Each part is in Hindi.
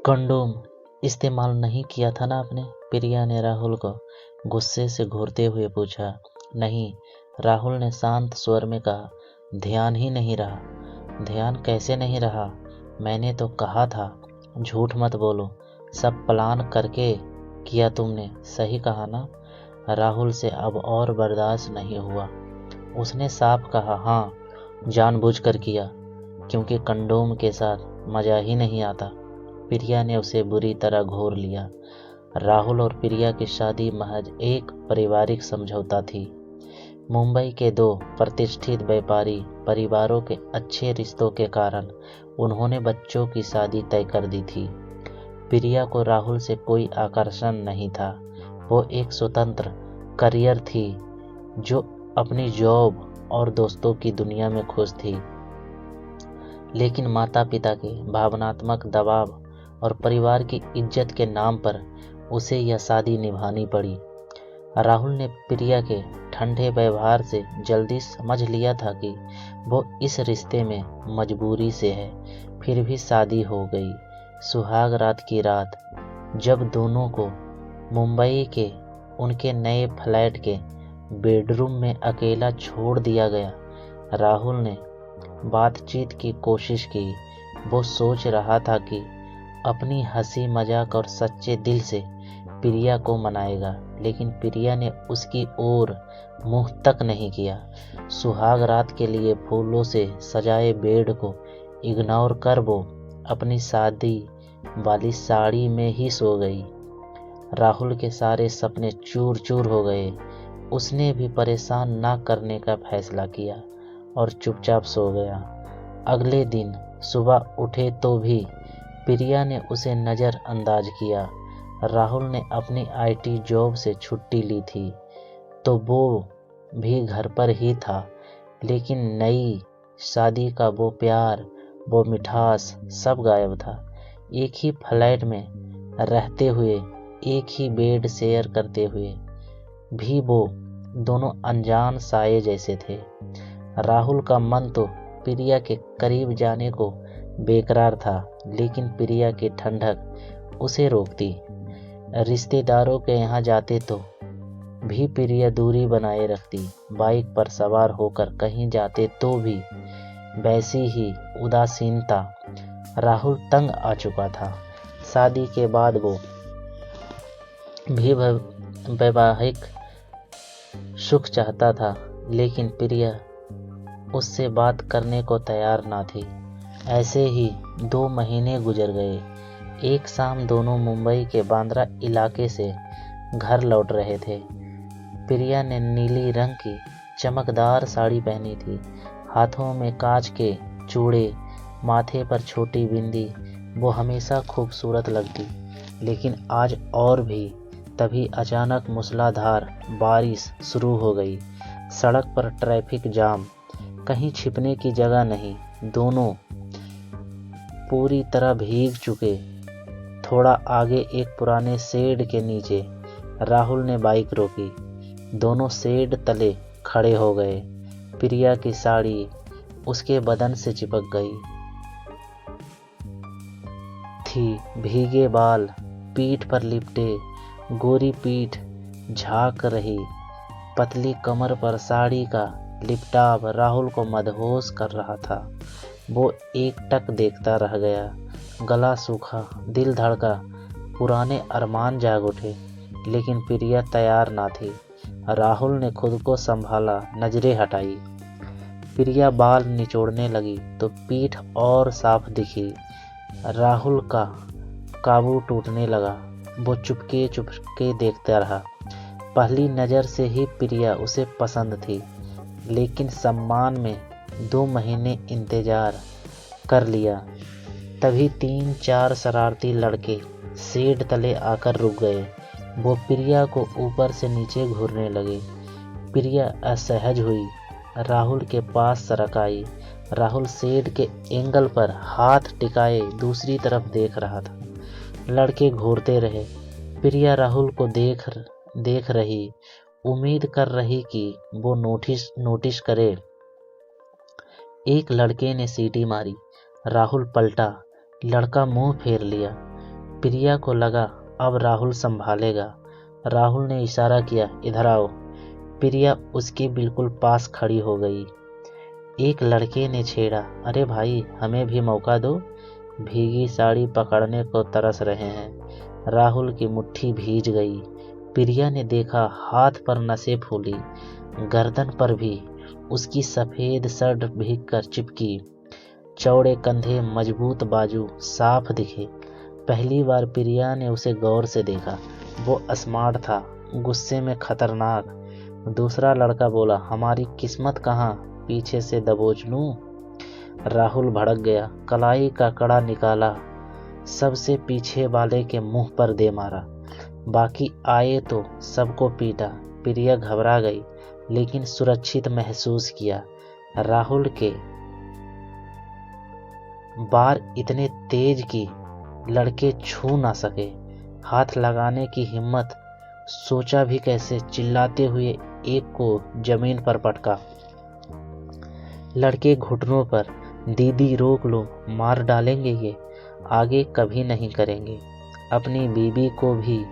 कंडोम इस्तेमाल नहीं किया था ना आपने? प्रिया ने राहुल को गुस्से से घूरते हुए पूछा। नहीं, राहुल ने शांत स्वर में कहा। ध्यान ही नहीं रहा। ध्यान कैसे नहीं रहा? मैंने तो कहा था झूठ मत बोलो, सब प्लान करके किया तुमने। सही कहा ना? राहुल से अब और बर्दाश्त नहीं हुआ। उसने साफ कहा, हाँ, जानबूझकर किया, क्योंकि कंडोम के साथ मजा ही नहीं आता। प्रिया ने उसे बुरी तरह घोर लिया। राहुल और प्रिया की शादी महज एक पारिवारिक समझौता थी। मुंबई के दो प्रतिष्ठित व्यापारी परिवारों के अच्छे रिश्तों के कारण उन्होंने बच्चों की शादी तय कर दी थी। प्रिया को राहुल से कोई आकर्षण नहीं था। वो एक स्वतंत्र करियर थी जो अपनी जॉब और दोस्तों की दुनिया में खुश थी। लेकिन माता पिता के भावनात्मक दबाव और परिवार की इज्जत के नाम पर उसे यह शादी निभानी पड़ी। राहुल ने प्रिया के ठंडे व्यवहार से जल्दी समझ लिया था कि वो इस रिश्ते में मजबूरी से है। फिर भी शादी हो गई। सुहाग रात की रात, जब दोनों को मुंबई के उनके नए फ्लैट के बेडरूम में अकेला छोड़ दिया गया, राहुल ने बातचीत की कोशिश की। वो सोच रहा था कि अपनी हंसी मजाक और सच्चे दिल से प्रिया को मनाएगा, लेकिन प्रिया ने उसकी ओर मुंह तक नहीं किया। सुहाग रात के लिए फूलों से सजाए बेड को इग्नोर कर वो अपनी शादी वाली साड़ी में ही सो गई। राहुल के सारे सपने चूर चूर हो गए। उसने भी परेशान ना करने का फैसला किया और चुपचाप सो गया। अगले दिन सुबह उठे तो भी प्रिया ने उसे नज़रअंदाज किया। राहुल ने अपनी आईटी जॉब से छुट्टी ली थी तो वो भी घर पर ही था, लेकिन नई शादी का वो प्यार, वो मिठास सब गायब था। एक ही फ्लैट में रहते हुए, एक ही बेड शेयर करते हुए भी वो दोनों अनजान साए जैसे थे। राहुल का मन तो प्रिया के करीब जाने को बेकरार था, लेकिन प्रिया की ठंडक उसे रोकती। रिश्तेदारों के यहाँ जाते तो भी प्रिया दूरी बनाए रखती। बाइक पर सवार होकर कहीं जाते तो भी वैसी ही उदासीनता। राहुल तंग आ चुका था। शादी के बाद वो भी वैवाहिक सुख चाहता था, लेकिन प्रिया उससे बात करने को तैयार ना थी। ऐसे ही 2 महीने गुजर गए। एक शाम दोनों मुंबई के बांद्रा इलाके से घर लौट रहे थे। प्रिया ने नीली रंग की चमकदार साड़ी पहनी थी, हाथों में कांच के चूड़े, माथे पर छोटी बिंदी। वो हमेशा खूबसूरत लगती, लेकिन आज और भी। तभी अचानक मूसलाधार बारिश शुरू हो गई। सड़क पर ट्रैफिक जाम, कहीं छिपने की जगह नहीं। दोनों पूरी तरह भीग चुके। थोड़ा आगे एक पुराने शेड के नीचे राहुल ने बाइक रोकी। दोनों शेड तले खड़े हो गए। प्रिया की साड़ी उसके बदन से चिपक गई थी। भीगे बाल पीठ पर लिपटे, गोरी पीठ झांक रही, पतली कमर पर साड़ी का लिपटाव राहुल को मदहोश कर रहा था। वो एकटक देखता रह गया। गला सूखा, दिल धड़का, पुराने अरमान जाग उठे, लेकिन प्रिया तैयार ना थी। राहुल ने खुद को संभाला, नजरें हटाई। प्रिया बाल निचोड़ने लगी तो पीठ और साफ दिखी। राहुल का काबू टूटने लगा। वो चुपके चुपके देखता रहा। पहली नज़र से ही प्रिया उसे पसंद थी, लेकिन सम्मान में 2 महीने इंतजार कर लिया। तभी 3-4 शरारती लड़के शेड तले आकर रुक गए। वो प्रिया को ऊपर से नीचे घूरने लगे। प्रिया असहज हुई, राहुल के पास सरक आई। राहुल शेड के एंगल पर हाथ टिकाए दूसरी तरफ देख रहा था। लड़के घूरते रहे। प्रिया राहुल को देख रही, उम्मीद कर रही कि वो नोटिस करे। एक लड़के ने सीटी मारी। राहुल पलटा। लड़का मुंह फेर लिया। प्रिया को लगा अब राहुल संभालेगा। राहुल ने इशारा किया, इधर आओ। प्रिया उसके बिल्कुल पास खड़ी हो गई। एक लड़के ने छेड़ा, अरे भाई हमें भी मौका दो, भीगी साड़ी पकड़ने को तरस रहे हैं। राहुल की मुट्ठी भीज गई। प्रिया ने देखा हाथ पर नसें फूली, गर्दन पर भी। उसकी सफ़ेद शर्ट भीग कर चिपकी, चौड़े कंधे, मजबूत बाजू साफ दिखे। पहली बार प्रिया ने उसे गौर से देखा। वो स्मार्ट था, गुस्से में खतरनाक। दूसरा लड़का बोला, हमारी किस्मत कहाँ, पीछे से दबोच लूं? राहुल भड़क गया, कलाई का कड़ा निकाला, सबसे पीछे वाले के मुंह पर दे मारा। बाकी आए तो सबको पीटा। प्रिया घबरा गई, लेकिन सुरक्षित महसूस किया। राहुल के बार इतने तेज कि लड़के छू ना सके। हाथ लगाने की हिम्मत सोचा भी कैसे। चिल्लाते हुए एक को जमीन पर पटका। लड़के घुटनों पर, दीदी रोक लो, मार डालेंगे ये, आगे कभी नहीं करेंगे, अपनी बीबी को भी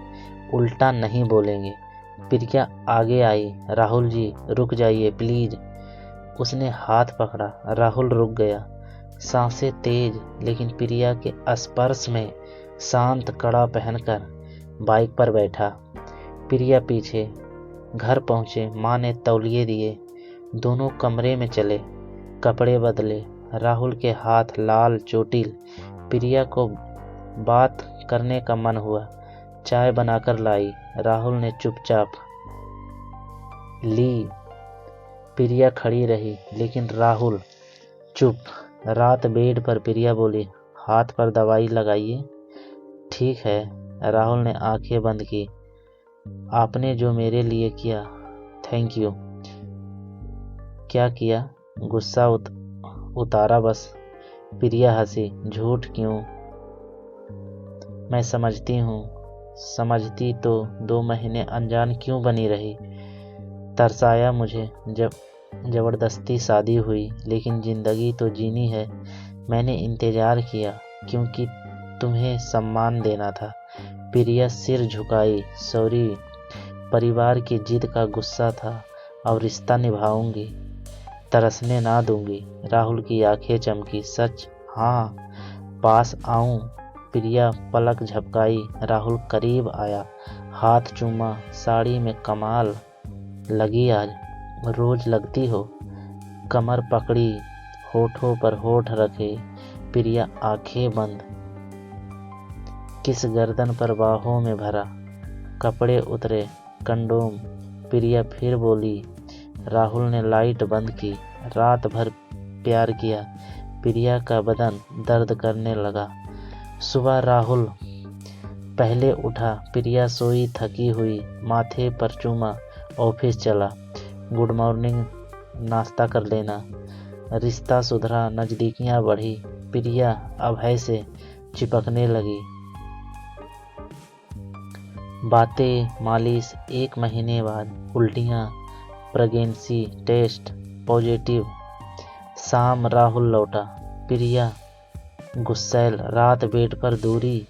उल्टा नहीं बोलेंगे। प्रिया आगे आई, राहुल जी रुक जाइए प्लीज। उसने हाथ पकड़ा, राहुल रुक गया। सांसें तेज, लेकिन प्रिया के स्पर्श में शांत। कड़ा पहनकर बाइक पर बैठा। प्रिया पीछे। घर पहुँचे, माँ ने तौलिए दिए। दोनों कमरे में चले, कपड़े बदले। राहुल के हाथ लाल, चोटिल। प्रिया को बात करने का मन हुआ, चाय बनाकर लाई। राहुल ने चुपचाप ली। प्रिया खड़ी रही, लेकिन राहुल चुप। रात बेड पर प्रिया बोली, हाथ पर दवाई लगाइए। ठीक है। राहुल ने आंखें बंद की। आपने जो मेरे लिए किया, थैंक यू। क्या किया? गुस्सा उतारा बस। प्रिया हंसी, झूठ क्यों? मैं समझती हूँ। समझती तो 2 महीने अनजान क्यों बनी रही? तरसाया मुझे, जब जबरदस्ती शादी हुई, लेकिन जिंदगी तो जीनी है। मैंने इंतजार किया क्योंकि तुम्हें सम्मान देना था। प्रिया सिर झुकाई, सॉरी, परिवार की जिद का गुस्सा था। और रिश्ता निभाऊंगी, तरसने ना दूंगी। राहुल की आंखें चमकी, सच? हाँ, पास आऊं? प्रिया पलक झपकाई। राहुल करीब आया, हाथ चूमा। साड़ी में कमाल लगी आज, रोज लगती हो। कमर पकड़ी, होठों पर होठ रखे। प्रिया आंखें बंद, किस गर्दन पर बाहों में भरा। कपड़े उतरे, कंडोम। प्रिया फिर बोली। राहुल ने लाइट बंद की। रात भर प्यार किया। प्रिया का बदन दर्द करने लगा। सुबह राहुल पहले उठा। प्रिया सोई थकी हुई, माथे पर चूमा। ऑफिस चला। गुड मॉर्निंग, नाश्ता कर लेना। रिश्ता सुधरा, नज़दीकियाँ बढ़ी। प्रिया अभय से चिपकने लगी। बातें, मालिश। 1 महीने बाद उल्टियाँ, प्रेगनेंसी टेस्ट पॉजिटिव। शाम राहुल लौटा। प्रिया गुस्सैल। रात बेड पर दूरी।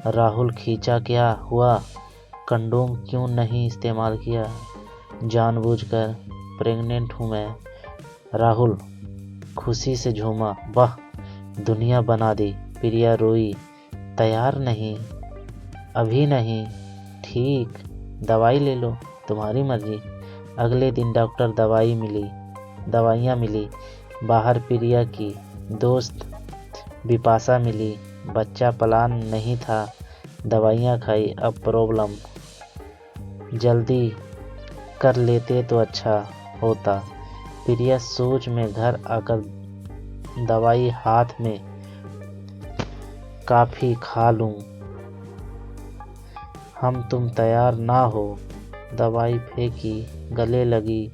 राहुल खींचा, क्या हुआ? कंडोम क्यों नहीं इस्तेमाल किया? जानबूझकर, प्रेग्नेंट हूँ मैं। राहुल खुशी से झूमा, वाह दुनिया बना दी। प्रिया रोई, तैयार नहीं, अभी नहीं। ठीक, दवाई ले लो, तुम्हारी मर्जी। अगले दिन डॉक्टर दवाइयाँ मिली। बाहर प्रिया की दोस्त बिपाशा मिली। बच्चा प्लान नहीं था, दवाइयाँ खाई। अब प्रॉब्लम, जल्दी कर लेते तो अच्छा होता। प्रिया सोच में घर आकर दवाई हाथ में, काफ़ी खा लूं, हम तुम तैयार ना हो। दवाई फेंकी, गले लगी।